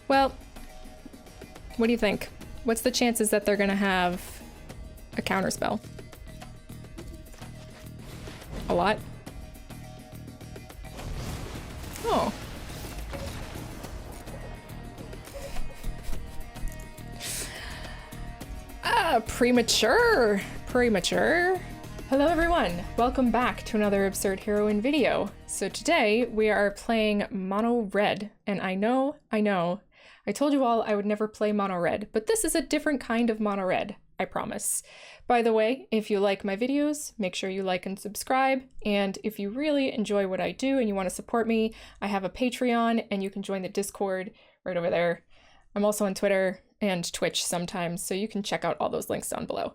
Well, what do you think? What's the chances that they're gonna have a counterspell? A lot? Oh. Premature. Hello everyone, welcome back to another Absurd Heroine video. So today we are playing Mono Red, and I know, I told you all I would never play Mono Red, but this is a different kind of Mono Red, I promise. By the way, if you like my videos, make sure you like and subscribe, and if you really enjoy what I do and you want to support me, I have a Patreon and you can join the Discord right over there. I'm also on Twitter and Twitch sometimes, so you can check out all those links down below.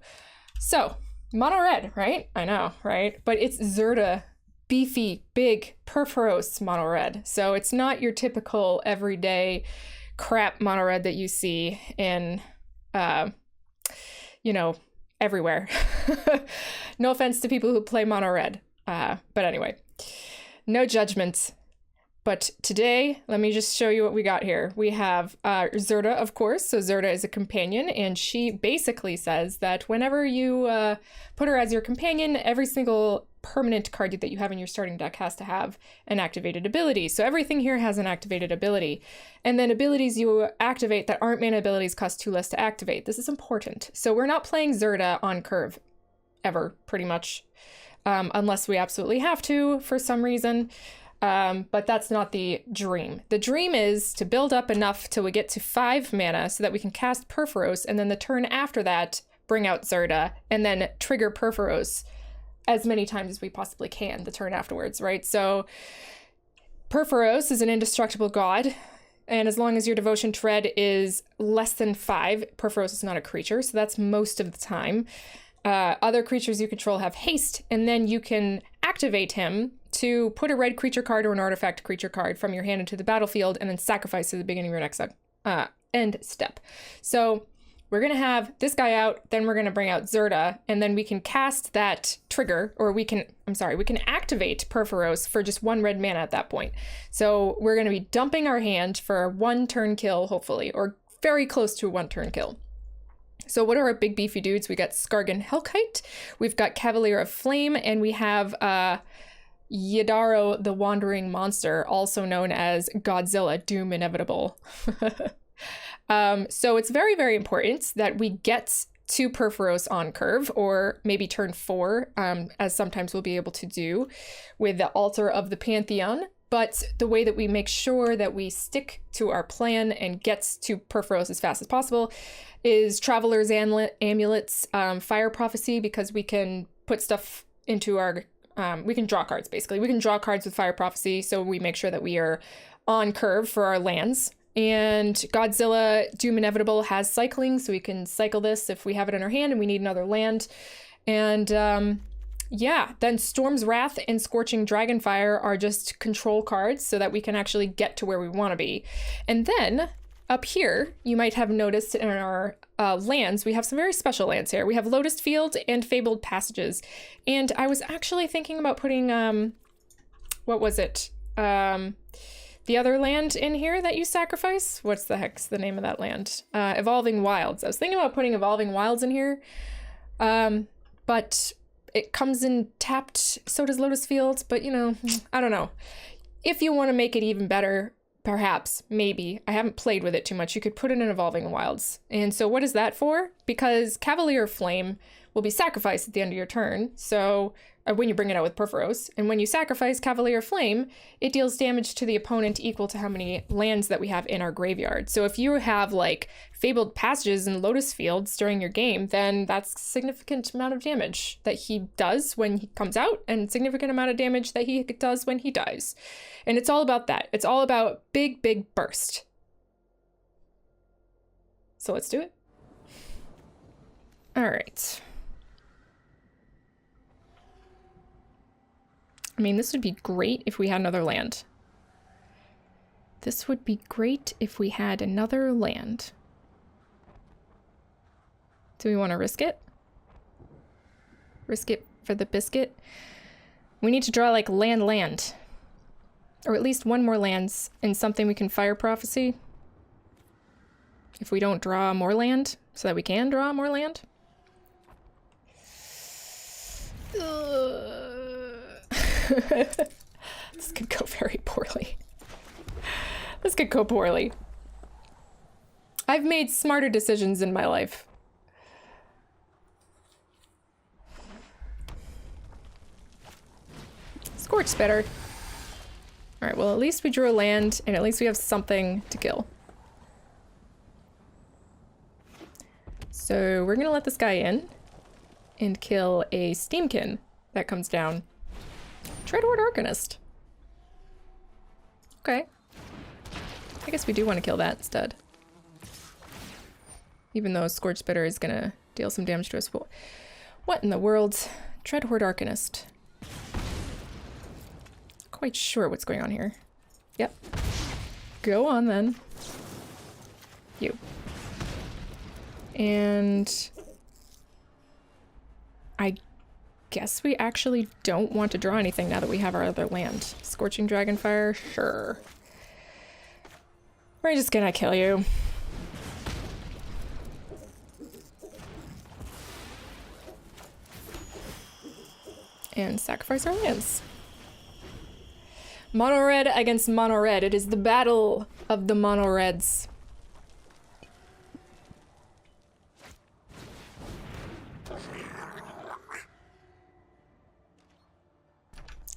So, Mono Red, right? I know, right? But it's Zirda, beefy, big, Purphoros Mono Red. So it's not your typical everyday crap Mono Red that you see in, you know, everywhere. No offense to people who play Mono Red. But anyway, no judgments. But today, let me just show you what we got here. We have Zirda, of course. So Zirda is a companion, and she basically says that whenever you put her as your companion, every single permanent card that you have in your starting deck has to have an activated ability. So everything here has an activated ability. And then abilities you activate that aren't mana abilities cost 2 less to activate. This is important. So we're not playing Zirda on curve, ever, pretty much. Unless we absolutely have to, for some reason. But that's not the dream. The dream is to build up enough till we get to 5 mana so that we can cast Purphoros, and then the turn after that, bring out Zirda, and then trigger Purphoros as many times as we possibly can the turn afterwards, right? So Purphoros is an indestructible god, and as long as your devotion tread is less than 5, Purphoros is not a creature, so that's most of the time. Other creatures you control have haste, and then you can activate him to put a red creature card or an artifact creature card from your hand into the battlefield and then sacrifice at the beginning of your next end step. So we're going to have this guy out, then we're going to bring out Zirda, and then we can cast that trigger, or we can activate Purphoros for just 1 red mana at that point. So we're going to be dumping our hand for a 1-turn kill, hopefully, or very close to a 1-turn kill. So what are our big beefy dudes? We got Skargan Hellkite, we've got Cavalier of Flame, and we have Yadaro the Wandering Monster, also known as Godzilla Doom Inevitable. So it's very, very important that we get to Purphoros on curve, or maybe turn 4, as sometimes we'll be able to do with the Altar of the Pantheon. But the way that we make sure that we stick to our plan and get to Purphoros as fast as possible is Traveler's Amulets, Fire Prophecy, because we can put stuff into our... we can draw cards, basically. We can draw cards with Fire Prophecy, so we make sure that we are on curve for our lands. And Godzilla Doom Inevitable has cycling, so we can cycle this if we have it in our hand and we need another land. And yeah, then Storm's Wrath and Scorching Dragonfire are just control cards so that we can actually get to where we want to be. And then up here, you might have noticed in our lands, we have some very special lands here. We have Lotus Field and Fabled Passages. And I was actually thinking about putting, what was it? The other land in here that you sacrifice? What's the heck's the name of that land? Evolving Wilds. I was thinking about putting Evolving Wilds in here, but it comes in tapped, so does Lotus Field, but you know, I don't know. If you want to make it even better, perhaps, maybe, I haven't played with it too much, you could put it in Evolving Wilds. And so what is that for? Because Cavalier of Flame will be sacrificed at the end of your turn, so when you bring it out with Purphoros, and when you sacrifice Cavalier of Flame, it deals damage to the opponent equal to how many lands that we have in our graveyard. So if you have like Fabled Passages and Lotus Fields during your game, then that's a significant amount of damage that he does when he comes out, and significant amount of damage that he does when he dies. And it's all about that. It's all about big, big burst. So let's do it. All right. I mean, this would be great if we had another land. This would be great if we had another land. Do we want to risk it? Risk it for the biscuit? We need to draw like land. Or at least one more lands and something we can Fire Prophecy. if we don't draw more land so that we can draw more land. This could go very poorly. This could go poorly. I've made smarter decisions in my life. Scorch Spitter. Alright, well at least we drew a land, and at least we have something to kill. So we're gonna let this guy in and kill a Steamkin that comes down. Treadward Arcanist. Okay. I guess we do want to kill that instead. Even though Scorch Spitter is gonna deal some damage to us. What in the world? Treadward Arcanist. Quite sure what's going on here. Yep. Go on then. You. And I guess we actually don't want to draw anything now that we have our other land. Scorching Dragonfire? Sure. We're just gonna kill you. And sacrifice our lands. Mono red against mono red. It is the battle of the mono reds.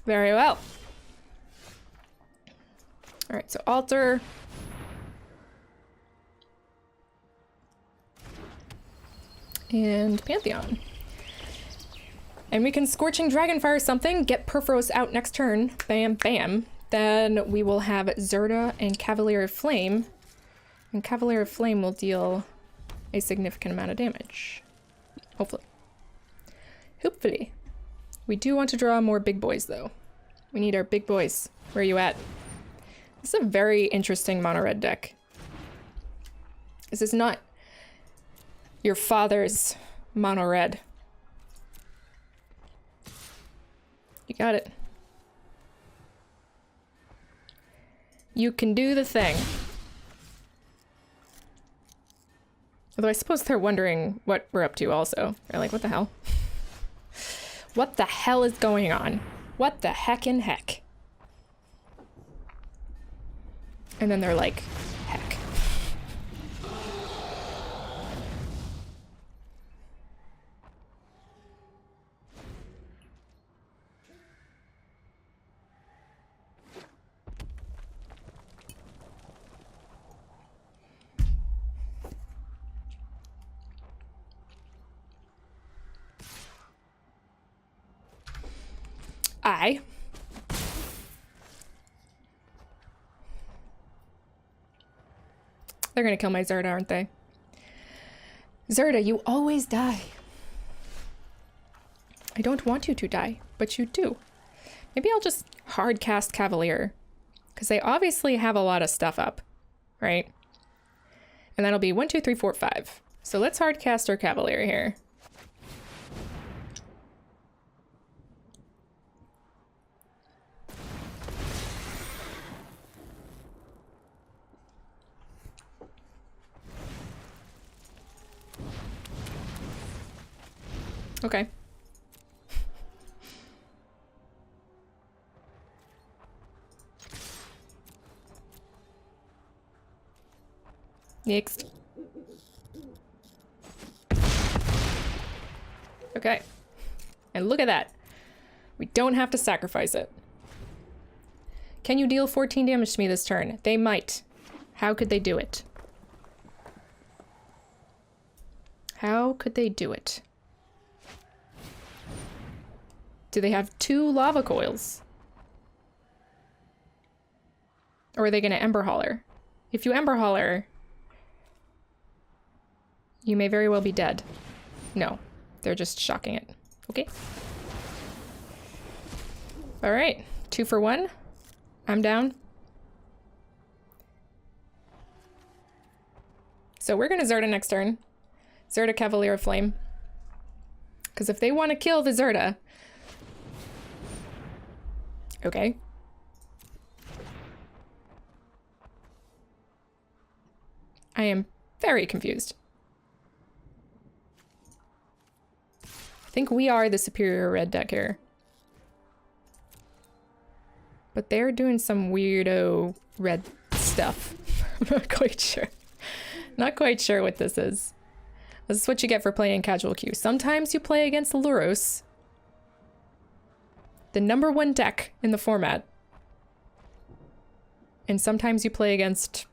Very well. Alright, so altar. And Pantheon. And we can Scorching Dragonfire something, get Perforos out next turn. Bam, bam. Then we will have Zirda and Cavalier of Flame. And Cavalier of Flame will deal a significant amount of damage. Hopefully. Hopefully. We do want to draw more big boys, though. We need our big boys. Where are you at? This is a very interesting mono-red deck. This is not your father's mono-red. You got it. You can do the thing. Although I suppose they're wondering what we're up to also. They're like, what the hell? What the hell is going on? What the heckin' heck? And then they're like, heck. They're gonna kill my Zirda, aren't they? Zirda, you always die. I don't want you to die, but you do. Maybe I'll just hard cast Cavalier, because they obviously have a lot of stuff up, right? And that'll be 1, 2, 3, 4, 5. So let's hard cast our Cavalier here. Okay. Next. Okay. And look at that. We don't have to sacrifice it. Can you deal 14 damage to me this turn? They might. How could they do it? How could they do it? Do they have 2 lava coils? Or are they gonna Ember Holler? If you Ember Holler, you may very well be dead. No, they're just shocking it. Okay. All right, 2 for 1. I'm down. So we're gonna Zirda next turn. Zirda Cavalier of Flame. Because if they want to kill the Zirda, okay. I am Very confused. I think we are the superior red deck here. But they're doing some weirdo red stuff. I'm not quite sure. Not quite sure what this is. This is what you get for playing casual queue. Sometimes you play against Luros, the #1 deck in the format. And sometimes you play against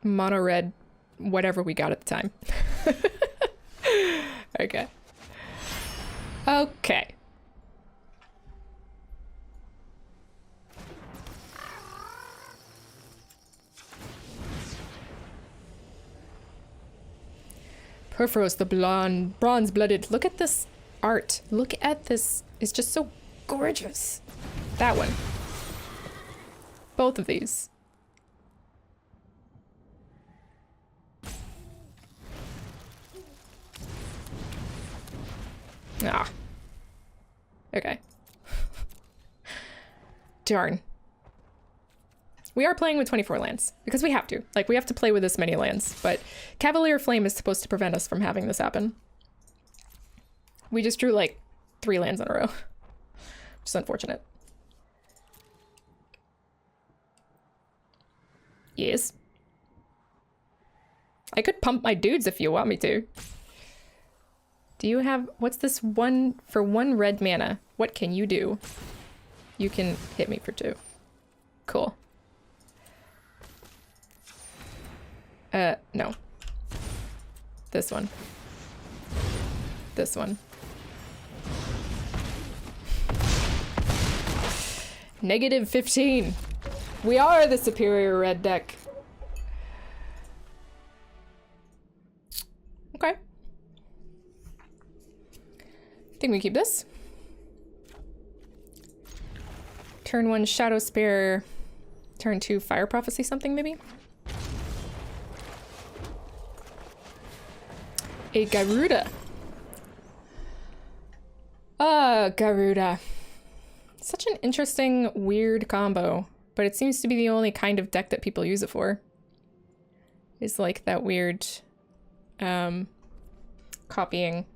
mono red, whatever we got at the time. Okay. Okay. Perforos, the blonde, bronze-blooded. Look at this art. Look at this. It's just so gorgeous. That one. Both of these. Ah. Okay. Darn. We are playing with 24 lands, because we have to. Like, we have to play with this many lands, but Cavalier Flame is supposed to prevent us from having this happen. We just drew, like, 3 lands in a row. Which is unfortunate. Yes. I could pump my dudes if you want me to. Do you have... What's this one... For 1 red mana, what can you do? You can hit me for 2. Cool. No. This one. This one. -15. We are the superior red deck. Okay. I think we keep this. Turn 1 Shadow Spear. Turn 2 Fire Prophecy something maybe? A Garuda. Garuda. Such an interesting, weird combo, but it seems to be the only kind of deck that people use it for. It's like that weird, copying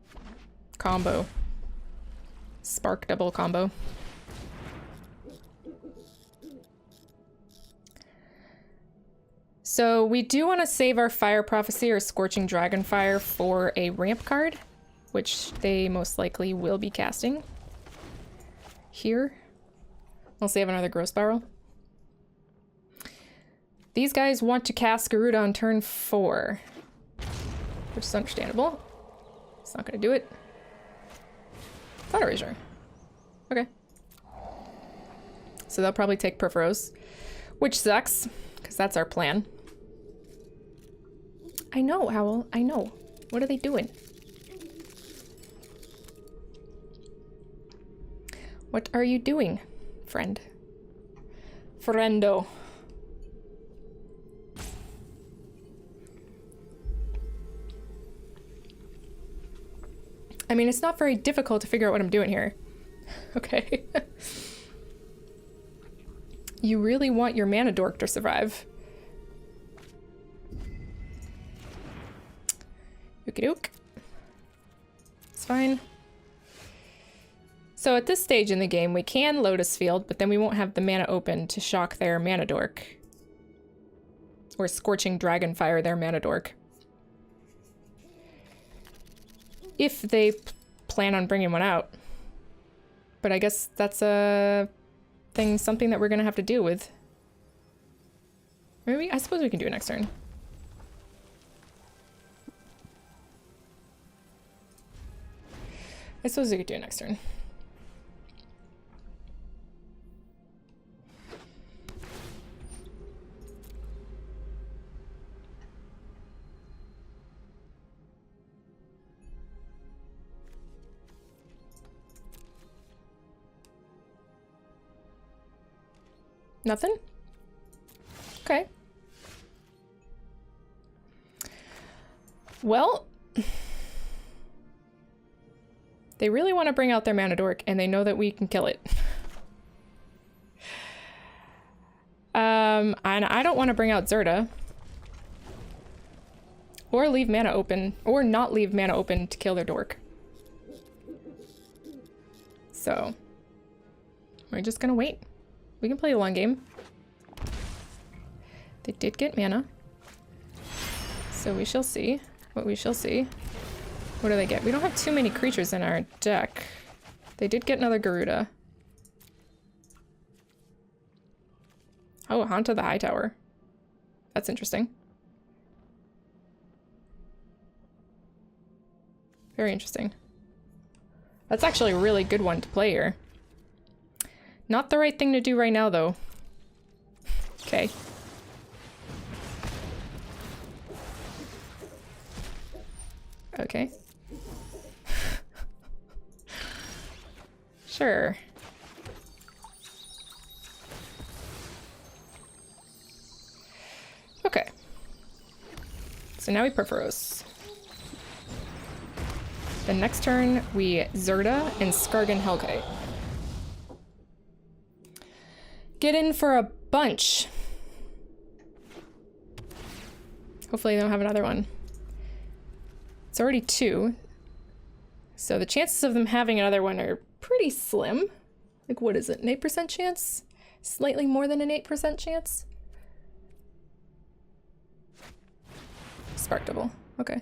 combo. Spark double combo. So we do want to save our Fire Prophecy or Scorching Dragonfire for a ramp card, which they most likely will be casting. Here. I'll save another Growth Spiral. These guys want to cast Garuda on turn 4, which is understandable. It's not going to do it. Thought Erasure. Okay. So they'll probably take Perforos, which sucks, because that's our plan. I know, Owl. I know. What are they doing? What are you doing, friend? Friendo. I mean, it's not very difficult to figure out what I'm doing here. Okay. You really want your mana dork to survive. Okie doke. It's fine. So at this stage in the game, we can Lotus Field, but then we won't have the mana open to shock their mana dork. Or Scorching Dragonfire their mana dork. If they plan on bringing one out. But I guess that's a thing, something that we're gonna have to deal with. Maybe, I suppose we can do it next turn. I suppose we could do it next turn. Nothing? Okay. Well, they really want to bring out their mana dork, and they know that we can kill it. And I don't want to bring out Zirda. Or leave mana open, or not leave mana open to kill their dork. So, we're just gonna wait. We can play a long game. They did get mana. So we shall see what we shall see. What do they get? We don't have too many creatures in our deck. They did get another Garuda. Oh, Haunt of the Hightower. That's interesting. Very interesting. That's actually a really good one to play here. Not the right thing to do right now, though. Okay. Okay. Sure. Okay. So now we Perforos. The next turn, we Zirda and Skargan Hellkite. Get in for a bunch. Hopefully they don't have another one. It's already 2. So the chances of them having another one are pretty slim. Like, what is it, an 8% chance? Slightly more than an 8% chance? Spark Double, okay.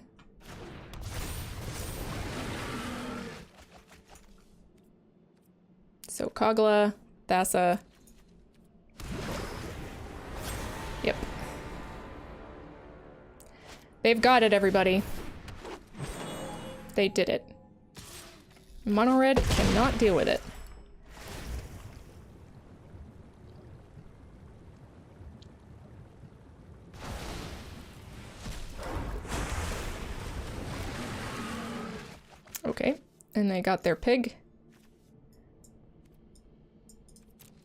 So Kogla, Thassa. Yep. They've got it, everybody. They did it. Mono Red cannot deal with it. Okay, and they got their pig.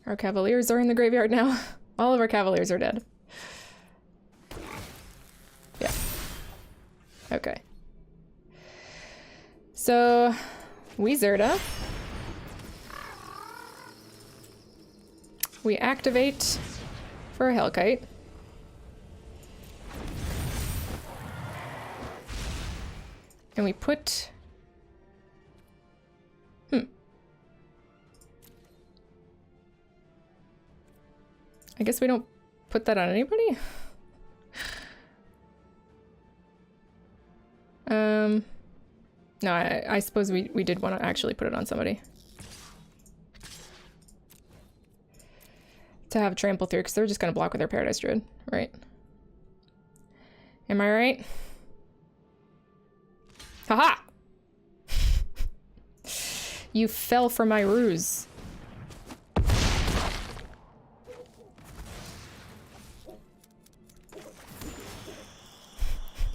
Our Cavaliers are in the graveyard now. All of our Cavaliers are dead. Yeah. Okay. So, we Zirda. We activate for a Hellkite. And we put... I guess we don't put that on anybody? No, I suppose we did want to actually put it on somebody. To have trample through, because they're just going to block with their Paradise Druid, right? Am I right? Haha! You fell for my ruse.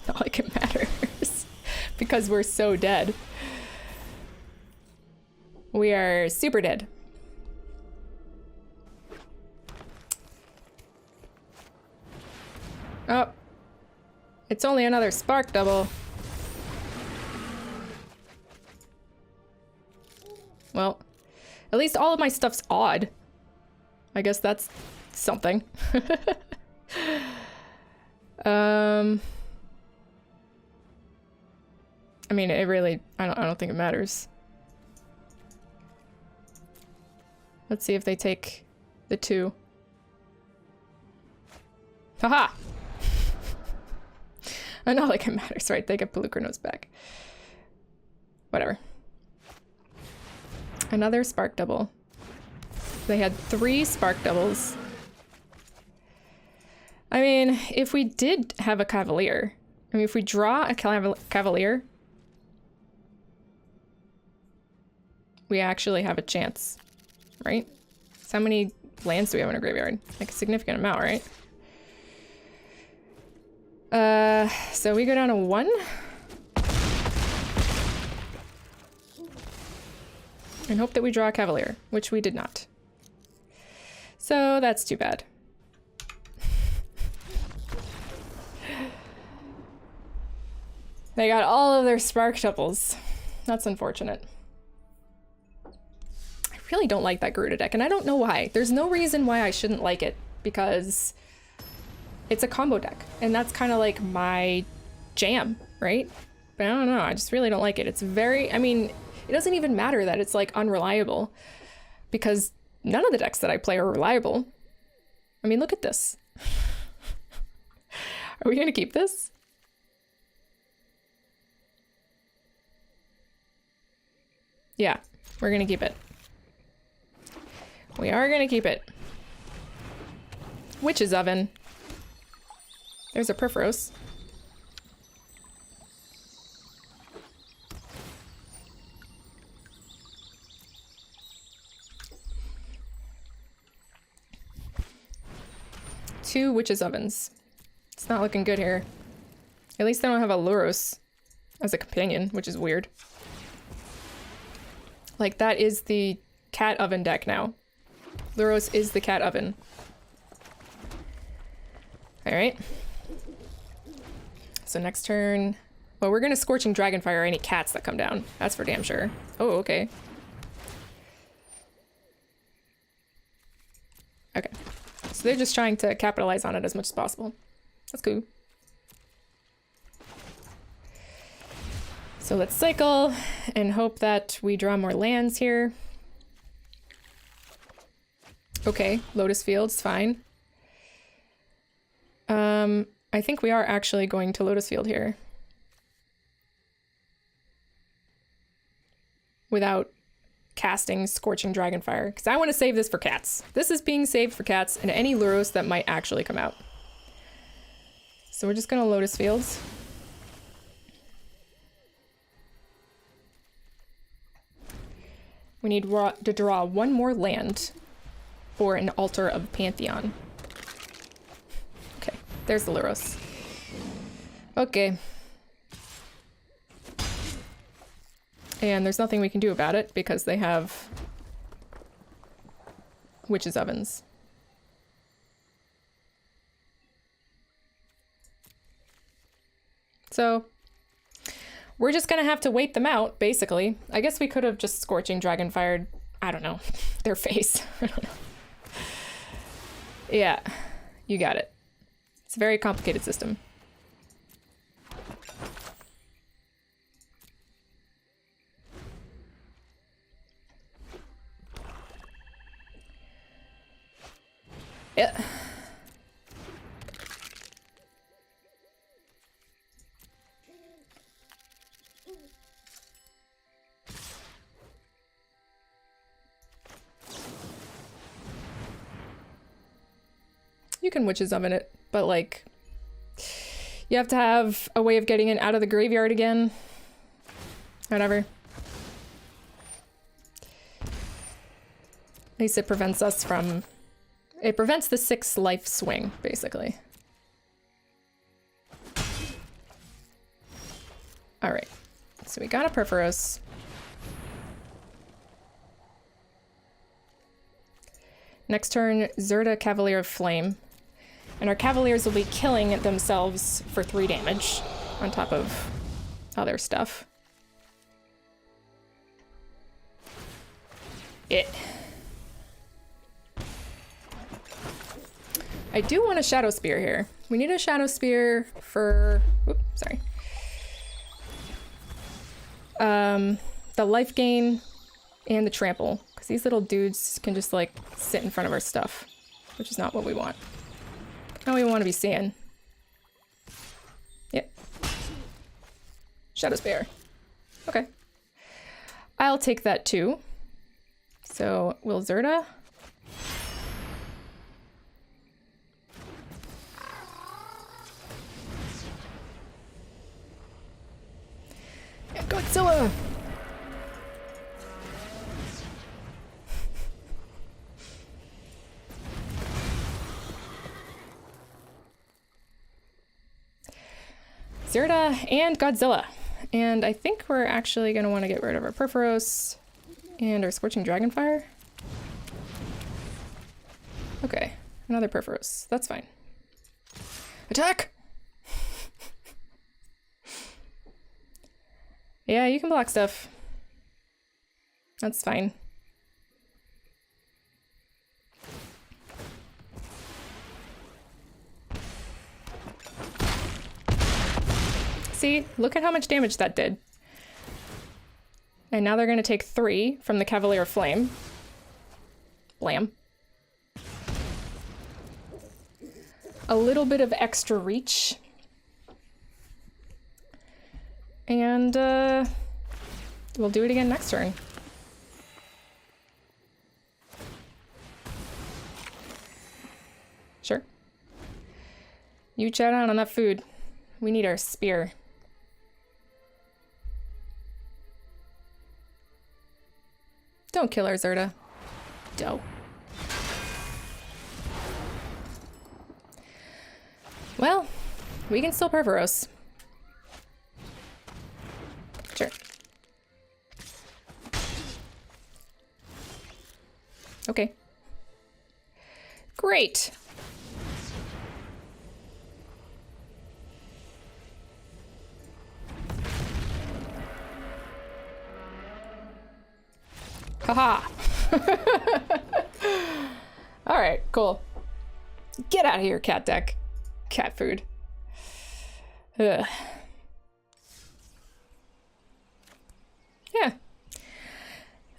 Not like it matters. Because we're so dead. We are super dead. Oh. It's only another Spark Double. Well, at least all of my stuff's odd. I guess that's something. I mean, it really, I don't think it matters. Let's see if they take the 2. Haha! Not like it matters, right? They get Pelucranos back. Whatever. Another Spark Double. They had 3 Spark Doubles. I mean, if we did have a Cavalier, I mean, if we draw a Cavalier, we actually have a chance, right? So how many lands do we have in our graveyard? Like a significant amount, right? So we go down to 1. And hope that we draw a Cavalier, which we did not. So that's too bad. They got all of their Spark Doubles. That's unfortunate. I really don't like that Garuda deck, and I don't know why. There's no reason why I shouldn't like it, because it's a combo deck, and that's kind of like my jam, right? But I don't know, I just really don't like it. It's very, I mean, it doesn't even matter that it's like unreliable, because none of the decks that I play are reliable. I mean, look at this. Are we gonna keep this? Yeah, we're gonna keep it. We are gonna keep it. Witch's Oven. There's a Perforos. Two Witch's Ovens. It's not looking good here. At least I don't have a Luros as a companion, which is weird. Like, that is the cat oven deck now. Luros is the cat oven. Alright. So next turn... Well, we're gonna Scorching Dragonfire any cats that come down. That's for damn sure. Oh, okay. Okay. So they're just trying to capitalize on it as much as possible. That's cool. So let's cycle and hope that we draw more lands here. Okay, Lotus Field's fine. I think we are actually going to Lotus Field here. Without casting Scorching Dragonfire, because I want to save this for cats. This is being saved for cats and any Luros that might actually come out. So we're just gonna Lotus Fields. We need to draw one more land for an Altar of Pantheon. Okay, there's the Luros. Okay. And there's nothing we can do about it because they have Witch's Ovens. So we're just gonna have to wait them out, basically. I guess we could have just Scorching Dragonfired, I don't know, their face. I don't know. Yeah, you got it. It's a very complicated system. Yeah. You can Witch's Oven it, but like, you have to have a way of getting it out of the graveyard again. Whatever. At least it prevents us from... It prevents the 6 life swing, basically. Alright. So we got a Perforos. Next turn, Zirda, Cavalier of Flame. And our Cavaliers will be killing themselves for 3 damage on top of other stuff. I do want a Shadow Spear here. We need a Shadow Spear for... Oops, sorry. The life gain and the trample. Because these little dudes can just, like, sit in front of our stuff. Which is not what we want. Not what we want to be seeing. Yep. Shadow Spear. Okay. I'll take that too. So, will Zirda... Godzilla! Zirda and Godzilla. And I think we're actually going to want to get rid of our Perforos and our Scorching Dragonfire. Okay, another Perforos. That's fine. Attack! Yeah, you can block stuff. That's fine. See? Look at how much damage that did. And now they're gonna take 3 from the Cavalier Flame. Blam. A little bit of extra reach. And we'll do it again next turn. Sure. You chow down on that food. We need our spear. Don't kill our Zirda. Dope. Well, we can still Perforos. Sure. Okay. Great. Haha. All right, cool. Get out of here, cat deck. Cat food. Ugh. Yeah.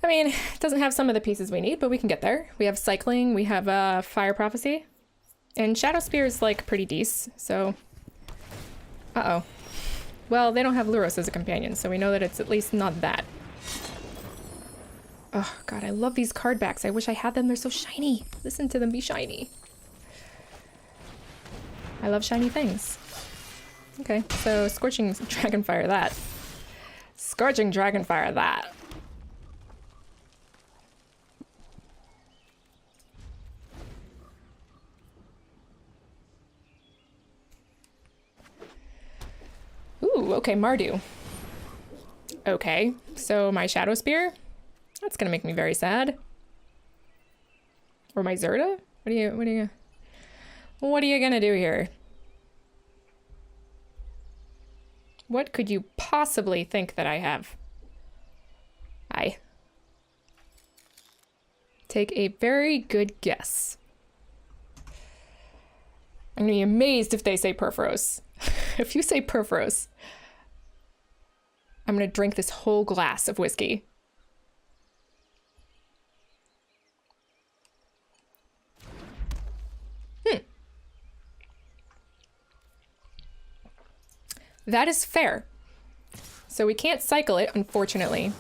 I mean, it doesn't have some of the pieces we need, but we can get there. We have cycling, we have fire prophecy, and shadow spear is like pretty decent. So, uh-oh. Well, they don't have Luros as a companion, so we know that it's at least not that. Oh god, I love these card backs. I wish I had them. They're so shiny. Listen to them be shiny. I love shiny things. Okay, so Scorching Dragonfire that. Scorching Dragonfire that. Ooh, okay, Mardu. Okay, so my Shadow Spear? That's gonna make me very sad. Or my Zirda? What are you gonna do here? What could you possibly think that I have? Take a very good guess. I'm gonna be amazed if they say Perforos. If you say Perforos, I'm gonna drink this whole glass of whiskey. That is fair. So we can't cycle it, unfortunately.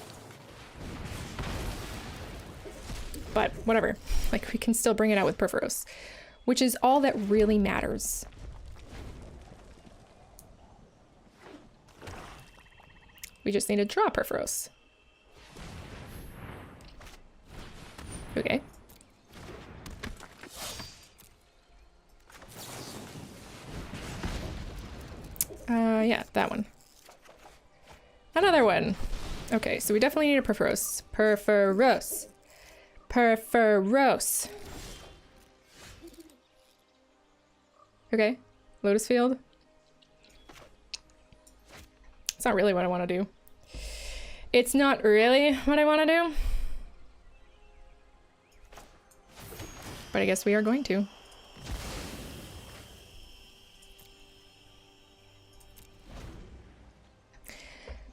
But whatever. Like, we can still bring it out with Perforos, which is all that really matters. We just need to draw Perforos. Okay. Yeah, that one. Another one. Okay, so we definitely need a Perforos. Perforos. Perforos. Okay, Lotus Field. It's not really what I want to do. It's not really what I want to do. But I guess we are going to.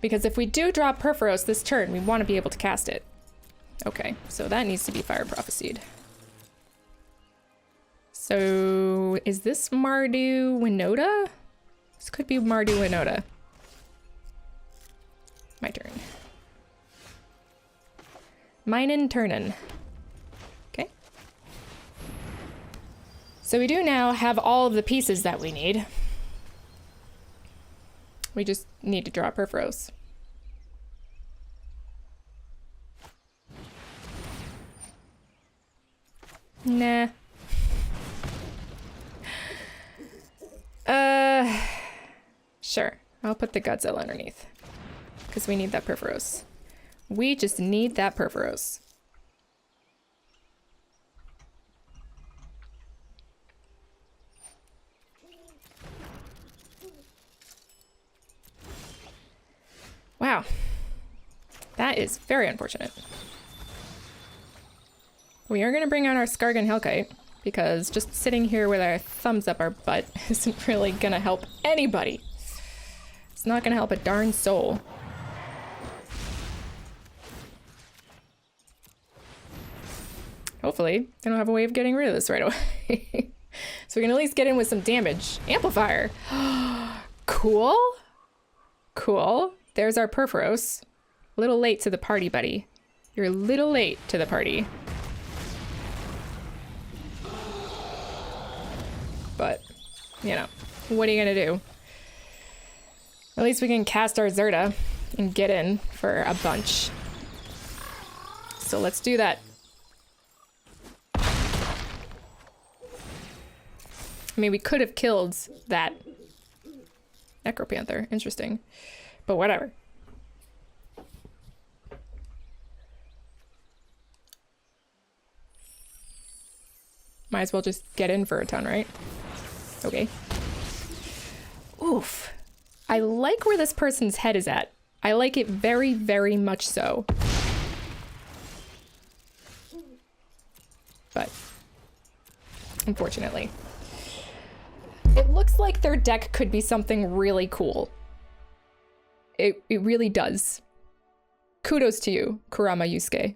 Because if we do draw Perforos this turn, we want to be able to cast it. Okay, so that needs to be fire prophesied. So is this Mardu Winota? This could be Mardu Winota. My turn. Minen turnin. Okay. So we do now have all of the pieces that we need. We just need to draw Perforos. Nah. Sure. I'll put the Godzilla underneath. Because we need that Perforos. We just need that Perforos. Wow. That is very unfortunate. We are going to bring out our Skargan Hellkite, because just sitting here with our thumbs up our butt isn't really going to help anybody. It's not gonna help a darn soul. Hopefully, I don't have a way of getting rid of this right away. So we can at least get in with some damage. Amplifier. Cool. Cool. There's our Perforos. A little late to the party, buddy. You're a little late to the party. But, you know, what are you gonna do? At least we can cast our Zirda and get in for a bunch. So let's do that. I mean, we could have killed that Necropanther. Interesting. But whatever. Might as well just get in for a ton, right? Okay. Oof. I like where this person's head is at. I like it very, very much so. But, unfortunately. It looks like their deck could be something really cool. It really does. Kudos to you, Kurama Yusuke.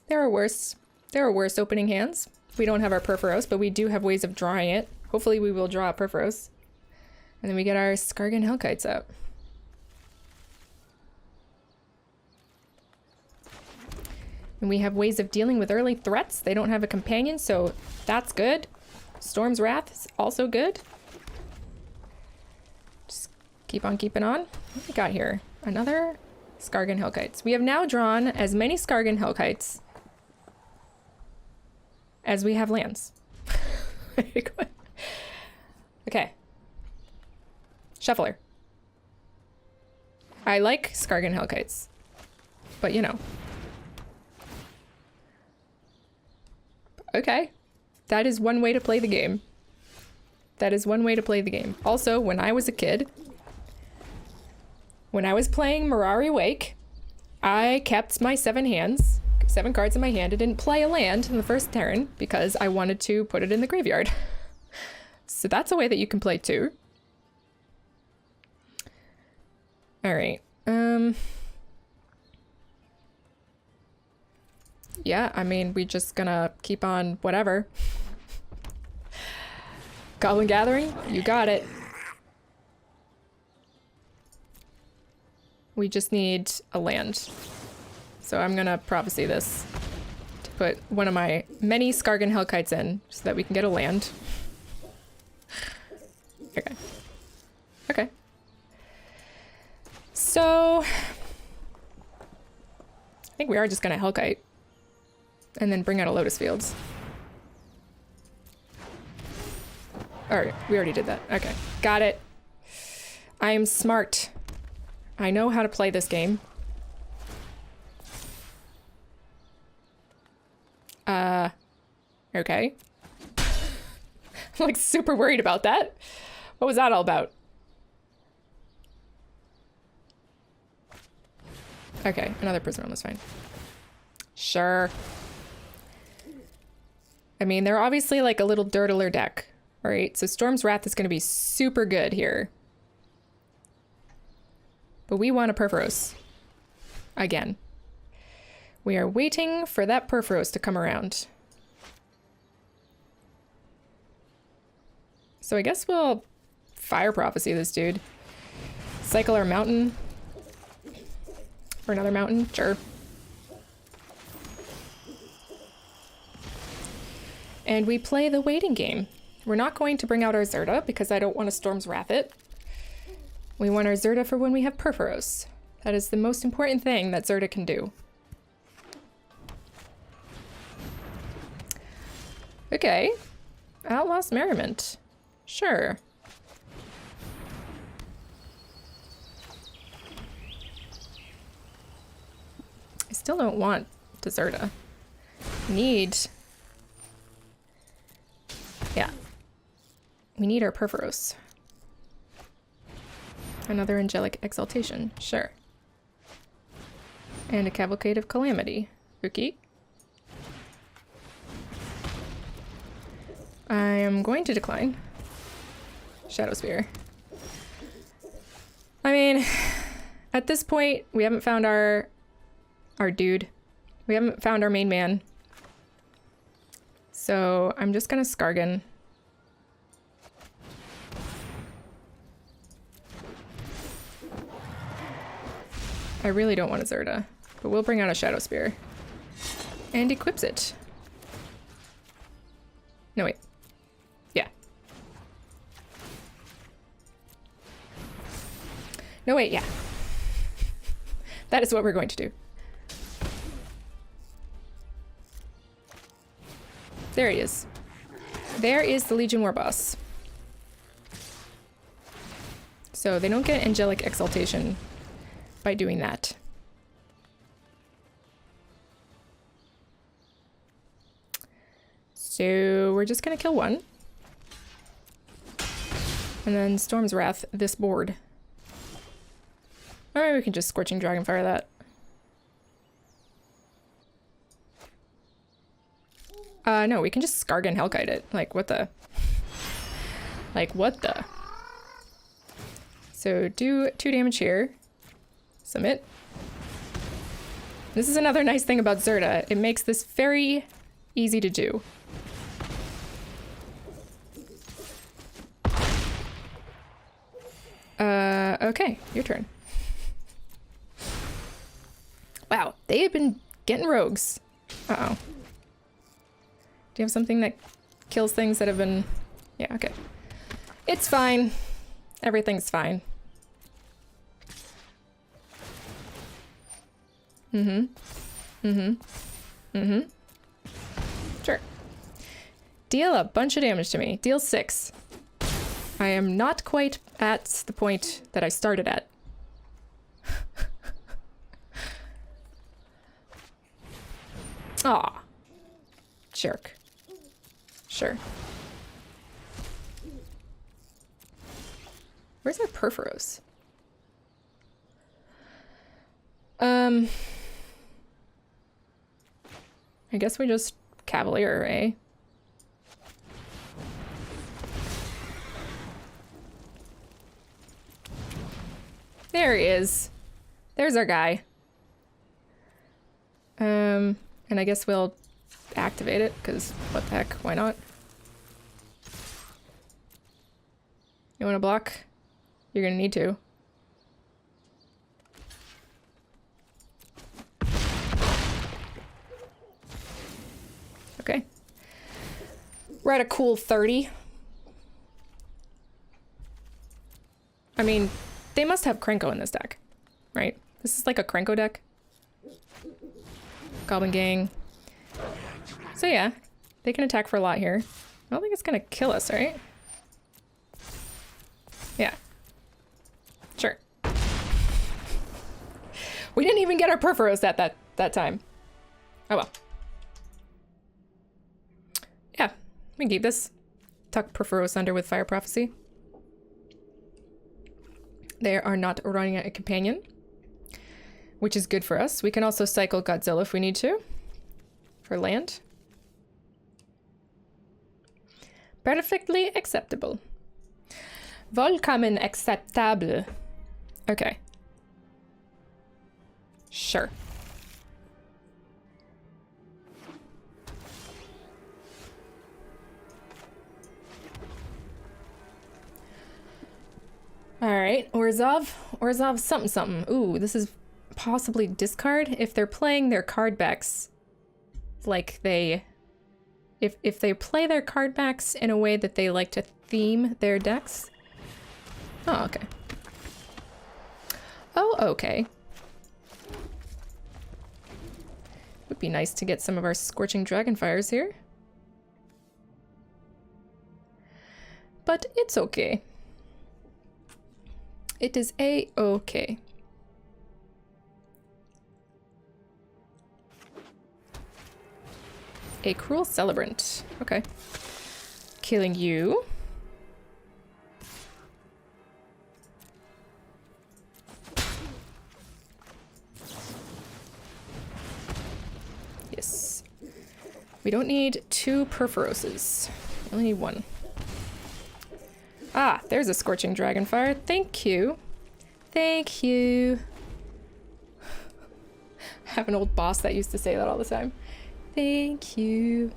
There are worse opening hands. We don't have our Perforos, but we do have ways of drawing it. Hopefully we will draw a Perforos. And then we get our Skargan Hellkites out. And we have ways of dealing with early threats. They don't have a companion, so that's good. Storm's Wrath is also good. Just keep on keeping on. What we got here? Another Skargan Hellkites. We have now drawn as many Skargan Hellkites as we have lands. Okay. Shuffler. I like Skargan Hellkites, but you know. Okay. That is one way to play the game. That is one way to play the game. Also, when I was a kid, when I was playing Mirari Wake, I kept my 7 cards in my hand. I didn't play a land in the first turn because I wanted to put it in the graveyard. So that's a way that you can play too. All right. Yeah, I mean, we just gonna keep on whatever. Goblin Gathering, you got it. We just need a land. So I'm gonna Prophecy this to put one of my many Skargan Hellkites in so that we can get a land. Okay. Okay. So I think we are just gonna Hellkite. And then bring out a Lotus Fields. Alright, we already did that. Okay, got it. I am smart. I know how to play this game. Okay. I'm like super worried about that. What was that all about? Okay, another Prisoner was fine. Sure. I mean, they're obviously like a little dirtler deck, right? So Storm's Wrath is going to be super good here. But we want a Perforos. Again. We are waiting for that Perforos to come around. So I guess we'll Fire Prophecy this dude. Cycle our mountain. For another mountain? Sure. And we play the waiting game. We're not going to bring out our Zirda because I don't want to Storm's Wrath it. We want our Zirda for when we have Perforos. That is the most important thing that Zirda can do. Okay. Outlaw's Merriment. Sure. I still don't want the Zirda. Need... Yeah. We need our Perforos. Another Angelic Exaltation. Sure. And a Cavalcade of Calamity. Okay. I am going to decline. Shadow Spear. I mean, at this point, we haven't found our dude. We haven't found our main man. So I'm just gonna Skargan. I really don't want a Zirda, but we'll bring out a Shadow Spear. And equips it. No, wait. Yeah. No, wait, yeah. That is what we're going to do. There he is. There is the Legion War Boss. So they don't get Angelic Exaltation by doing that. So we're just gonna kill one. And then Storm's Wrath this board. Or maybe we can just Scorching Dragonfire that. No, we can just Skargan Hellkite it. Like, what the? Like, what the? So do 2 damage here. Submit. This is another nice thing about Zirda. It makes this very easy to do. Okay, your turn. Wow, they have been getting rogues. Uh-oh. Do you have something that kills things that have been... Yeah, okay. It's fine. Everything's fine. Sure. Deal a bunch of damage to me. Deal 6. I am not quite at the point that I started at. Aw. Jerk. Sure. Where's our Perforos? I guess we just Cavalier, eh? There he is. There's our guy. And I guess we'll activate it, because what the heck, why not? You want to block? You're gonna need to. Okay. We're at a cool 30. I mean, they must have Krenko in this deck, right? This is like a Krenko deck. Goblin Gang. So yeah, they can attack for a lot here. I don't think it's gonna kill us, right? Yeah. Sure. We didn't even get our Perforos at that time. Oh well. Yeah, we can keep this. Tuck Perforos under with Fire Prophecy. They are not running a companion, which is good for us. We can also cycle Godzilla if we need to for land. Perfectly acceptable. Vollkommen acceptable. Okay. Sure. Alright, Orzhov something something. Ooh, this is possibly discard if they're playing their card backs like they... If they play their card backs in a way that they like to theme their decks. Oh, okay. Oh, okay. Would be nice to get some of our Scorching Dragonfires here. But it's okay. It is a-okay. A Cruel Celebrant. Okay. Killing you. Yes. We don't need 2 Perforoses. We only need 1. Ah, there's a Scorching Dragonfire. Thank you. Thank you. I have an old boss that used to say that all the time. Thank you.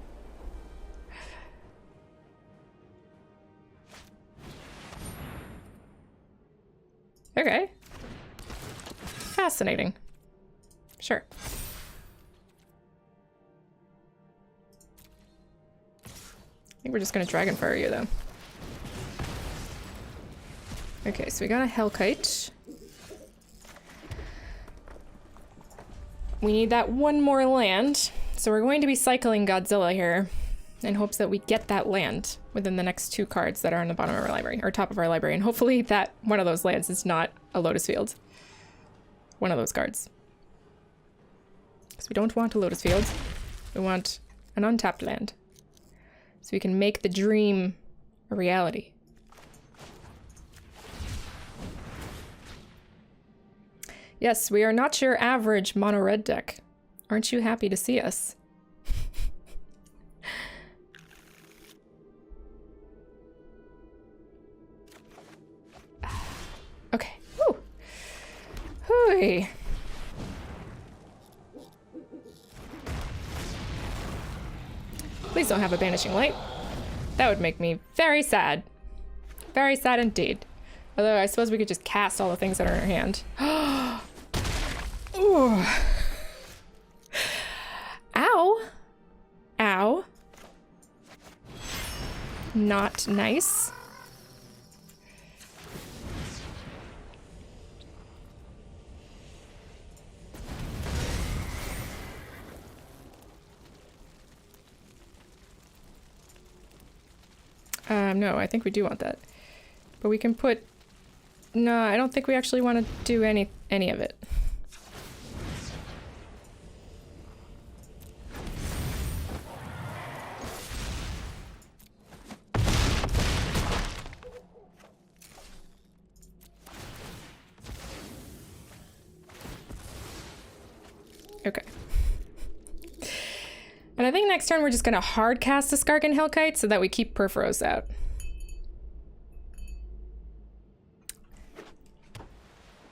Okay. Fascinating. Sure. I think we're just gonna Dragonfire you, though. Okay, so we got a Hellkite. We need that one more land, so we're going to be cycling Godzilla here in hopes that we get that land within the next 2 cards that are on the bottom of our library, or top of our library, and hopefully that one of those lands is not a Lotus Field. One of those cards. Because we don't want a Lotus Field. We want an untapped land. So we can make the dream a reality. Yes, we are not your average mono-red deck. Aren't you happy to see us? Okay. Woo. Hooey. Please don't have a Banishing Light. That would make me very sad. Very sad indeed. Although I suppose we could just cast all the things that are in our hand. Ooh. Ow. Ow. Not nice. No, I think we do want that. But we can put... No, I don't think we actually want to do any of it. Okay. And I think next turn we're just gonna hard cast a Skark and Hellkite so that we keep Perforos out.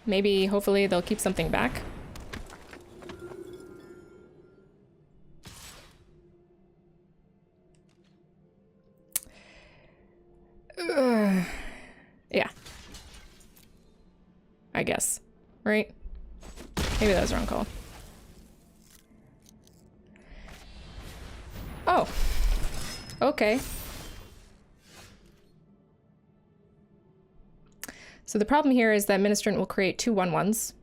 Maybe, hopefully, they'll keep something back. Yeah. I guess. Right? Maybe that was the wrong call. Oh. Okay. So the problem here is that Ministrant will create 2 1/1s.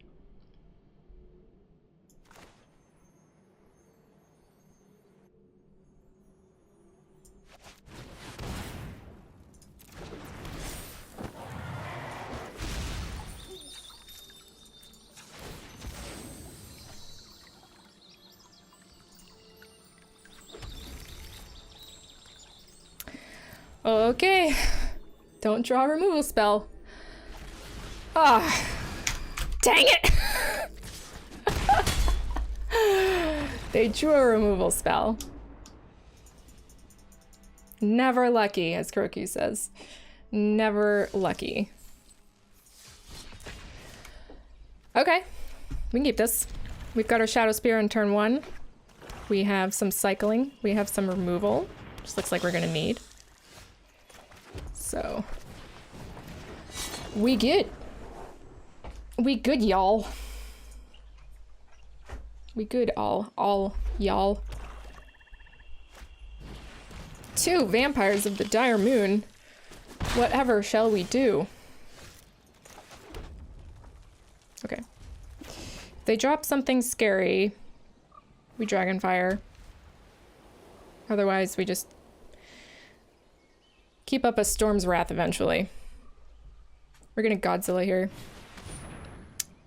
Okay. Don't draw a removal spell. Ah, dang it! They drew a removal spell. Never lucky, as Kroku says. Never lucky. Okay, we can keep this. We've got our Shadow Spear on turn 1. We have some cycling. We have some removal. Just looks like we're gonna need. So, we good. We good, y'all. We good, all y'all. 2 Vampires of the Dire Moon. Whatever shall we do? Okay. If they drop something scary, we Dragonfire. Otherwise, we just keep up a Storm's Wrath eventually. We're gonna Godzilla here.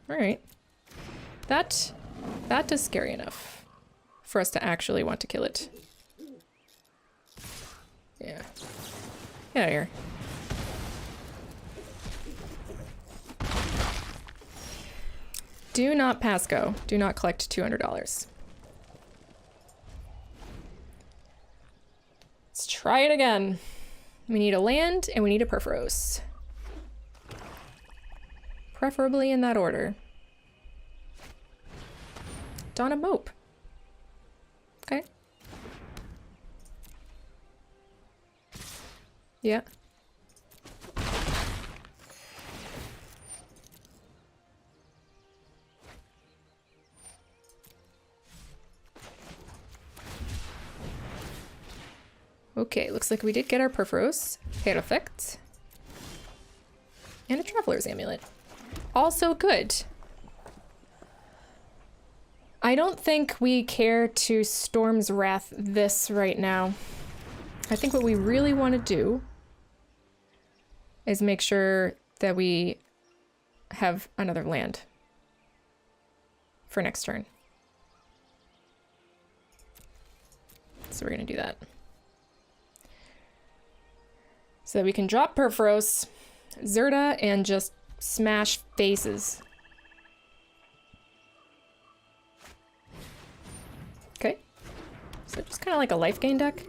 Alright. That is scary enough for us to actually want to kill it. Yeah. Get out of here. Do not pass go. Do not collect $200. Let's try it again. We need a land and we need a Purphoros. Preferably in that order. Donna Mope. Okay. Yeah. Okay, looks like we did get our Purphoros, Hair Effect, and a Traveler's Amulet. Also good. I don't think we care to Storm's Wrath this right now. I think what we really want to do is make sure that we have another land for next turn. So we're gonna do that. So that we can drop Purphoros, Zirda, and just smash faces. Okay. So just kind of like a life gain deck.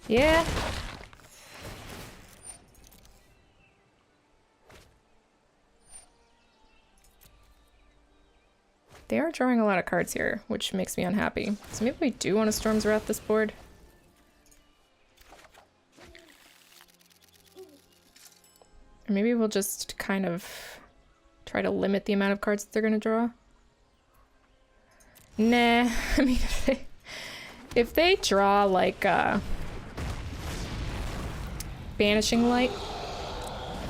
Yeah. They are drawing a lot of cards here, which makes me unhappy. So maybe we do want to Storm's Wrath this board. Or maybe we'll just kind of try to limit the amount of cards that they're going to draw. Nah, I mean, if they draw like Banishing Light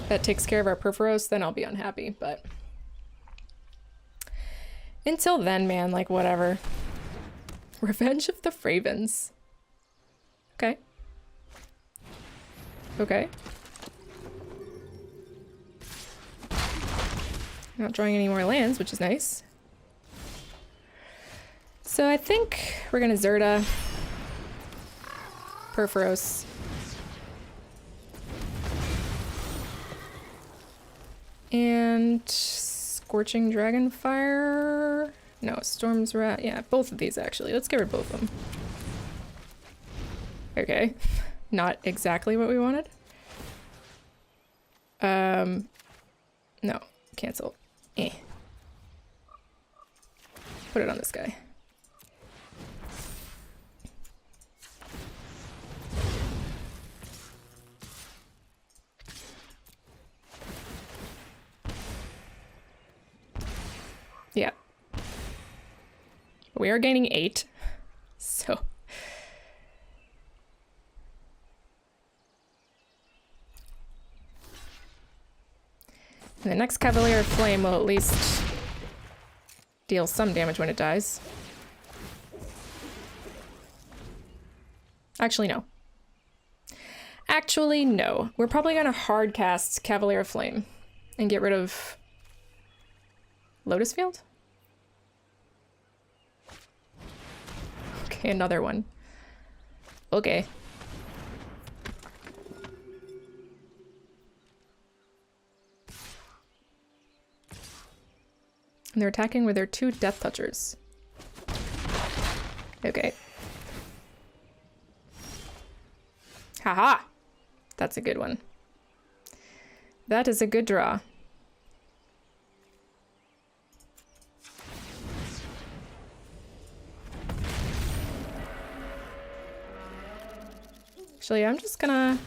that takes care of our Purphoros, then I'll be unhappy, but until then, man, like, whatever. Revenge of the Fravens. Okay. Okay. Not drawing any more lands, which is nice. So I think we're gonna Zirda, Purphoros, and Scorching Dragonfire. No, Storm's Wrath. Yeah, both of these actually. Let's get rid of both of them. Okay, not exactly what we wanted. No, cancel. Eh. Put it on this guy. Yeah. We are gaining 8. So. And the next Cavalier of Flame will at least deal some damage when it dies. Actually, no. Actually, no. We're probably gonna hard cast Cavalier of Flame and get rid of Lotus Field? Okay, another one. Okay. And they're attacking with their 2 Death Touchers. Okay. Haha! That's a good one. That is a good draw. Actually, I'm just gonna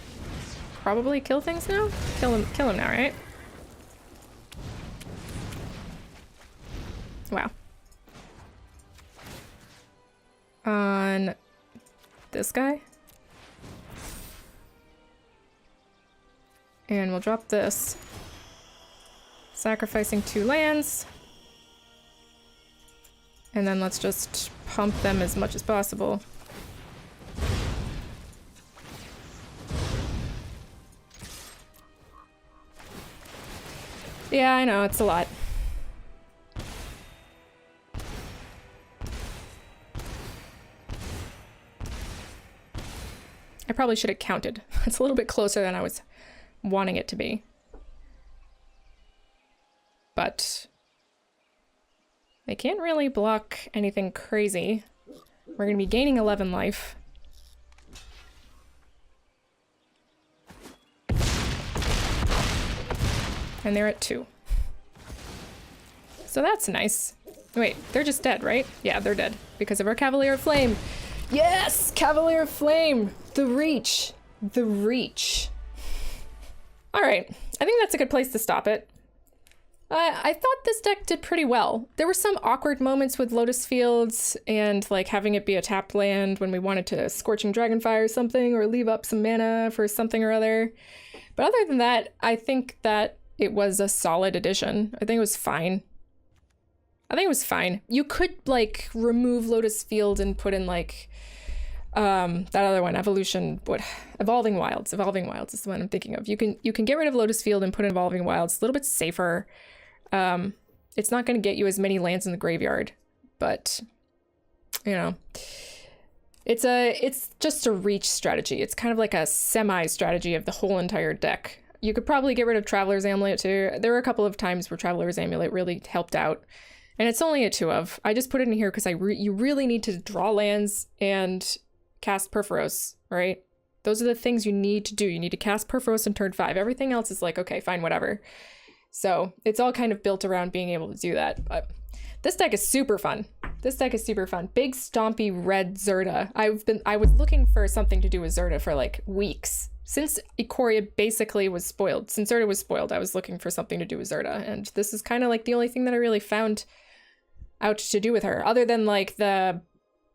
probably kill things now? Kill him now, right? Wow. On this guy. And we'll drop this. Sacrificing 2 lands. And then let's just pump them as much as possible. Yeah, I know, it's a lot. I probably should have counted. It's a little bit closer than I was wanting it to be. But They can't really block anything crazy. We're gonna be gaining 11 life. And they're at 2. So that's nice. Wait, they're just dead, right? Yeah, they're dead because of our Cavalier of Flame. Yes! Cavalier of Flame! The reach! The reach. Alright, I think that's a good place to stop it. I thought this deck did pretty well. There were some awkward moments with Lotus Fields and like having it be a tapped land when we wanted to Scorching Dragonfire or something or leave up some mana for something or other. But other than that, I think that it was a solid addition. I think it was fine. I think it was fine. You could like remove Lotus Field and put in like that other one, Evolving Wilds. Evolving Wilds is the one I'm thinking of. You can get rid of Lotus Field and put in Evolving Wilds. It's a little bit safer. It's not going to get you as many lands in the graveyard, but you know, it's just a reach strategy. It's kind of like a semi strategy of the whole entire deck. You could probably get rid of Traveler's Amulet too. There were a couple of times where Traveler's Amulet really helped out. And it's only a 2 of. I just put it in here because you really need to draw lands and cast Purphoros, right? Those are the things you need to do. You need to cast Purphoros in turn 5. Everything else is like, okay, fine, whatever. So it's all kind of built around being able to do that. But this deck is super fun. This deck is super fun. Big stompy red Zirda. I was looking for something to do with Zirda for like weeks. Since Ikoria basically was spoiled. Since Zirda was spoiled, I was looking for something to do with Zirda. And this is kind of like the only thing that I really found out to do with her, other than like the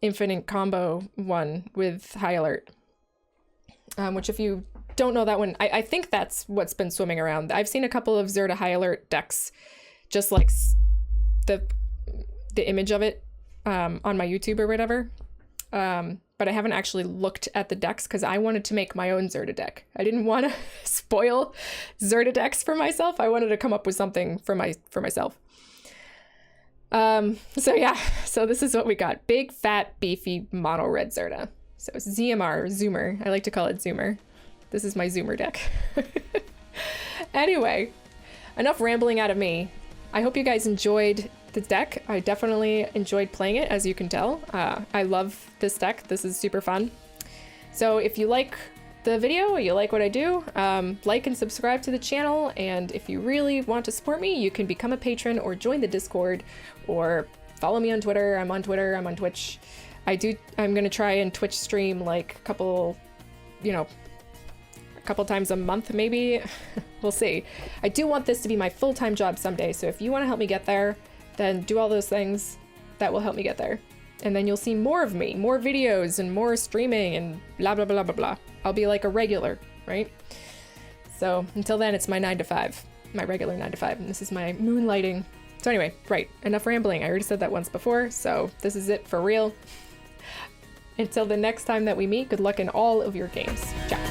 infinite combo one with High Alert, which if you don't know that one, I think that's what's been swimming around. I've seen a couple of Zirda High Alert decks, just like the image of it on my YouTube or whatever, but I haven't actually looked at the decks because I wanted to make my own Zirda deck. I didn't want to spoil Zirda decks for myself. I wanted to come up with something for myself. So yeah, so this is what we got. Big, fat, beefy, mono red Zirda. So it's ZMR, Zoomer. I like to call it Zoomer. This is my Zoomer deck. Anyway, enough rambling out of me. I hope you guys enjoyed the deck. I definitely enjoyed playing it, as you can tell. I love this deck. This is super fun. So if you like the video, you like what I do, like and subscribe to the channel, and if you really want to support me, you can become a patron or join the Discord or follow me on Twitter. I'm on Twitter, I'm on Twitch. I'm gonna try and Twitch stream like a couple times a month maybe. We'll see. I do want this to be my full-time job someday, so if you want to help me get there, then do all those things that will help me get there. And then you'll see more of me, more videos and more streaming and blah, blah, blah, blah, blah. I'll be like a regular, right? So until then, it's my 9 to 5, my regular 9 to 5. And this is my moonlighting. So anyway, right, enough rambling. I already said that once before, so this is it for real. Until the next time that we meet, good luck in all of your games. Ciao.